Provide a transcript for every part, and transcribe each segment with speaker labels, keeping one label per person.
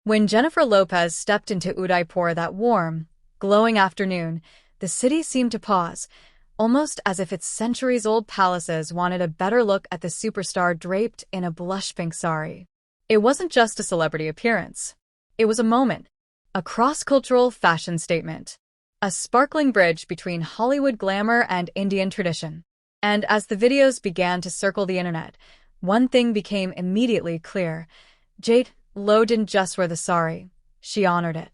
Speaker 1: When Jennifer Lopez stepped into Udaipur that warm, glowing afternoon, the city seemed to pause, almost as if its centuries-old palaces wanted a better look at the superstar draped in a blush-pink sari. It wasn't just a celebrity appearance. It was a moment, a cross-cultural fashion statement, a sparkling bridge between Hollywood glamour and Indian tradition. And as the videos began to circle the internet, one thing became immediately clear. J.Lo didn't just wear the sari, she honored it.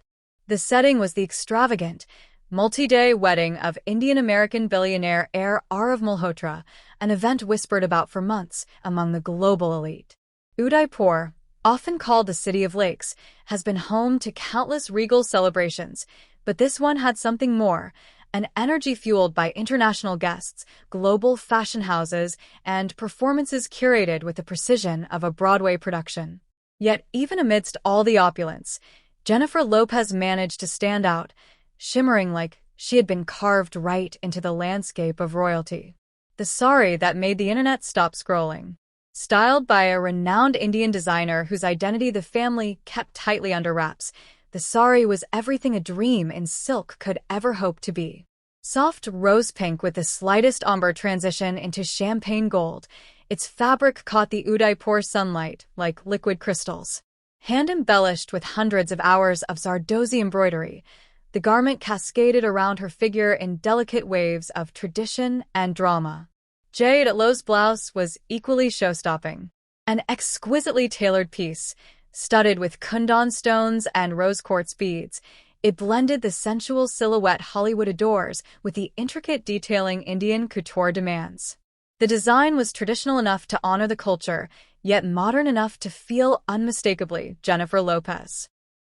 Speaker 1: The setting was the extravagant, multi-day wedding of Indian-American billionaire heir Arav Malhotra, an event whispered about for months among the global elite. Udaipur, often called the City of Lakes, has been home to countless regal celebrations, but this one had something more, an energy fueled by international guests, global fashion houses, and performances curated with the precision of a Broadway production. Yet even amidst all the opulence, Jennifer Lopez managed to stand out, shimmering like she had been carved right into the landscape of royalty. The sari that made the internet stop scrolling. Styled by a renowned Indian designer whose identity the family kept tightly under wraps, the sari was everything a dream in silk could ever hope to be. Soft rose pink with the slightest ombre transition into champagne gold, its fabric caught the Udaipur sunlight like liquid crystals. Hand-embellished with hundreds of hours of Zardozi embroidery, the garment cascaded around her figure in delicate waves of tradition and drama. J.Lo's blouse was equally show-stopping. An exquisitely tailored piece, studded with kundan stones and rose quartz beads, it blended the sensual silhouette Hollywood adores with the intricate detailing Indian couture demands. The design was traditional enough to honor the culture, yet modern enough to feel unmistakably Jennifer Lopez.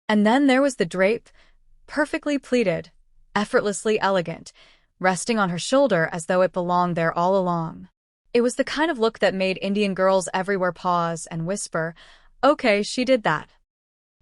Speaker 1: And then there was the drape, perfectly pleated, effortlessly elegant, resting on her shoulder as though it belonged there all along. It was the kind of look that made Indian girls everywhere pause and whisper, "Okay, she did that."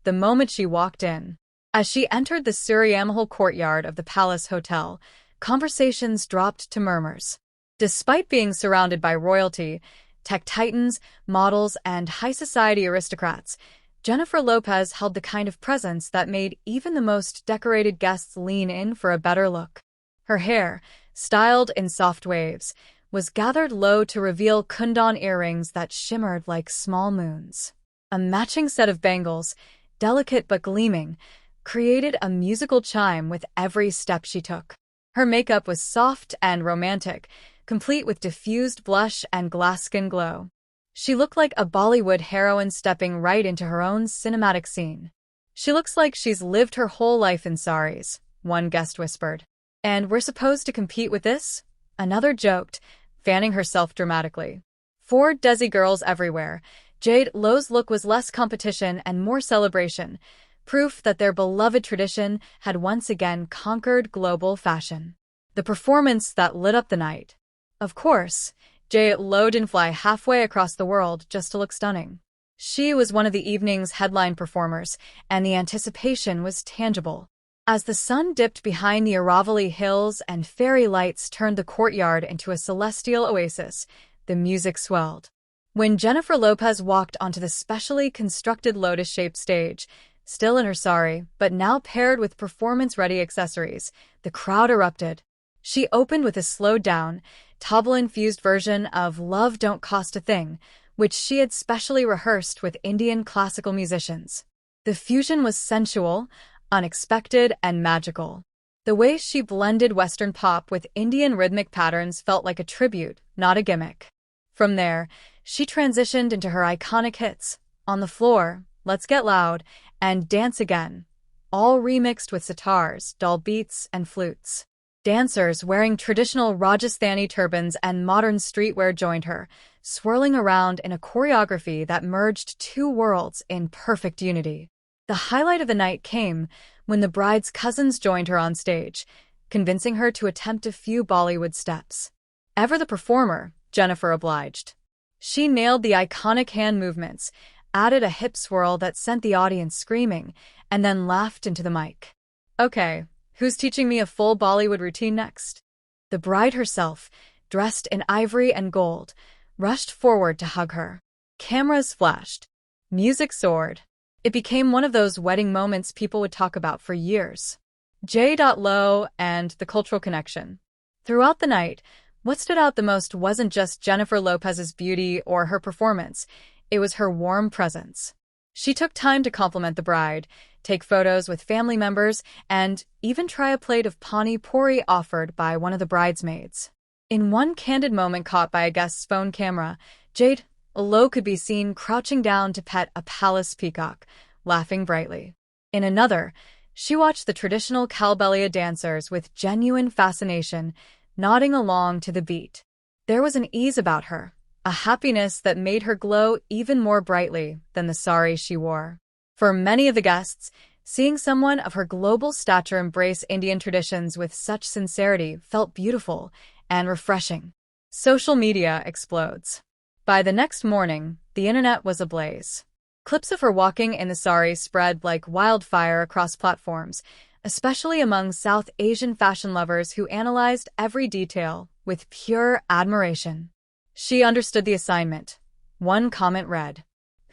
Speaker 1: The moment she walked in. As she entered the Saree courtyard of the Palace Hotel, conversations dropped to murmurs. Despite being surrounded by royalty, tech titans, models, and high society aristocrats, Jennifer Lopez held the kind of presence that made even the most decorated guests lean in for a better look. Her hair, styled in soft waves, was gathered low to reveal kundan earrings that shimmered like small moons. A matching set of bangles, delicate but gleaming, created a musical chime with every step she took. Her makeup was soft and romantic, complete with diffused blush and glass skin glow. She looked like a Bollywood heroine stepping right into her own cinematic scene. "She looks like she's lived her whole life in saris," one guest whispered. "And we're supposed to compete with this?" Another joked, fanning herself dramatically. For Desi girls everywhere, J.Lo's look was less competition and more celebration, proof that their beloved tradition had once again conquered global fashion. The performance that lit up the night. Of course, J.Lo didn't fly halfway across the world just to look stunning. She was one of the evening's headline performers, and the anticipation was tangible. As the sun dipped behind the Aravalli Hills and fairy lights turned the courtyard into a celestial oasis, the music swelled. When Jennifer Lopez walked onto the specially constructed lotus-shaped stage, still in her sari, but now paired with performance-ready accessories, the crowd erupted. She opened with a slowed-down, tabla-infused version of Love Don't Cost a Thing, which she had specially rehearsed with Indian classical musicians. The fusion was sensual, unexpected, and magical. The way she blended Western pop with Indian rhythmic patterns felt like a tribute, not a gimmick. From there, she transitioned into her iconic hits, On the Floor, Let's Get Loud, and Dance Again, all remixed with sitars, dull beats, and flutes. Dancers wearing traditional Rajasthani turbans and modern streetwear joined her, swirling around in a choreography that merged two worlds in perfect unity. The highlight of the night came when the bride's cousins joined her on stage, convincing her to attempt a few Bollywood steps. Ever the performer, Jennifer obliged. She nailed the iconic hand movements, added a hip swirl that sent the audience screaming, and then laughed into the mic. "Okay, who's teaching me a full Bollywood routine next?" The bride herself, dressed in ivory and gold, rushed forward to hug her. Cameras flashed. Music soared. It became one of those wedding moments people would talk about for years. J.Lo and the cultural connection. Throughout the night, what stood out the most wasn't just Jennifer Lopez's beauty or her performance, it was her warm presence. She took time to compliment the bride, take photos with family members, and even try a plate of pani puri offered by one of the bridesmaids. In one candid moment caught by a guest's phone camera, J.Lo could be seen crouching down to pet a palace peacock, laughing brightly. In another, she watched the traditional Calbelia dancers with genuine fascination, nodding along to the beat. There was an ease about her, a happiness that made her glow even more brightly than the sari she wore. For many of the guests, seeing someone of her global stature embrace Indian traditions with such sincerity felt beautiful and refreshing. Social media explodes. By the next morning, the internet was ablaze. Clips of her walking in the sari spread like wildfire across platforms, especially among South Asian fashion lovers who analyzed every detail with pure admiration. She understood the assignment. One comment read,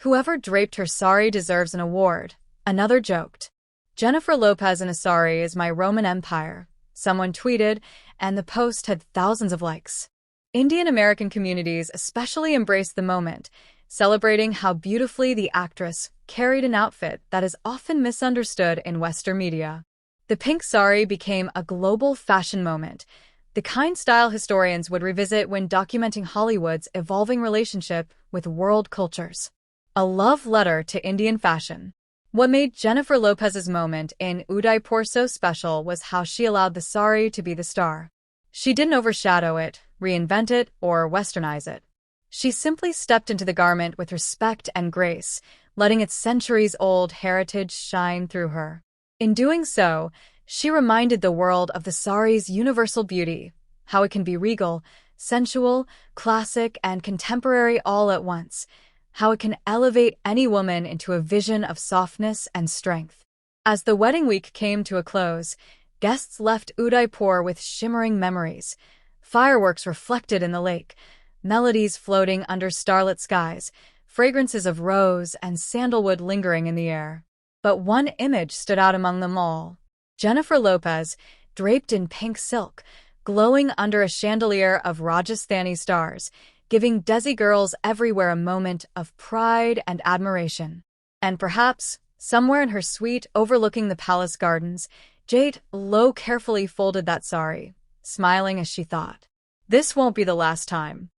Speaker 1: "Whoever draped her sari deserves an award." Another joked, "Jennifer Lopez in a sari is my Roman Empire." Someone tweeted, and the post had thousands of likes. Indian American communities especially embraced the moment, celebrating how beautifully the actress carried an outfit that is often misunderstood in Western media. The pink sari became a global fashion moment, the kind style historians would revisit when documenting Hollywood's evolving relationship with world cultures. A love letter to Indian fashion. What made Jennifer Lopez's moment in Udaipur so special was how she allowed the sari to be the star. She didn't overshadow it, reinvent it, or westernize it. She simply stepped into the garment with respect and grace, letting its centuries-old heritage shine through her. In doing so, she reminded the world of the sari's universal beauty, how it can be regal, sensual, classic, and contemporary all at once, how it can elevate any woman into a vision of softness and strength. As the wedding week came to a close, guests left Udaipur with shimmering memories. Fireworks reflected in the lake, melodies floating under starlit skies, fragrances of rose and sandalwood lingering in the air. But one image stood out among them all. Jennifer Lopez, draped in pink silk, glowing under a chandelier of Rajasthani stars, giving Desi girls everywhere a moment of pride and admiration. And perhaps, somewhere in her suite overlooking the palace gardens, J.Lo carefully folded that sari, smiling as she thought, "This won't be the last time."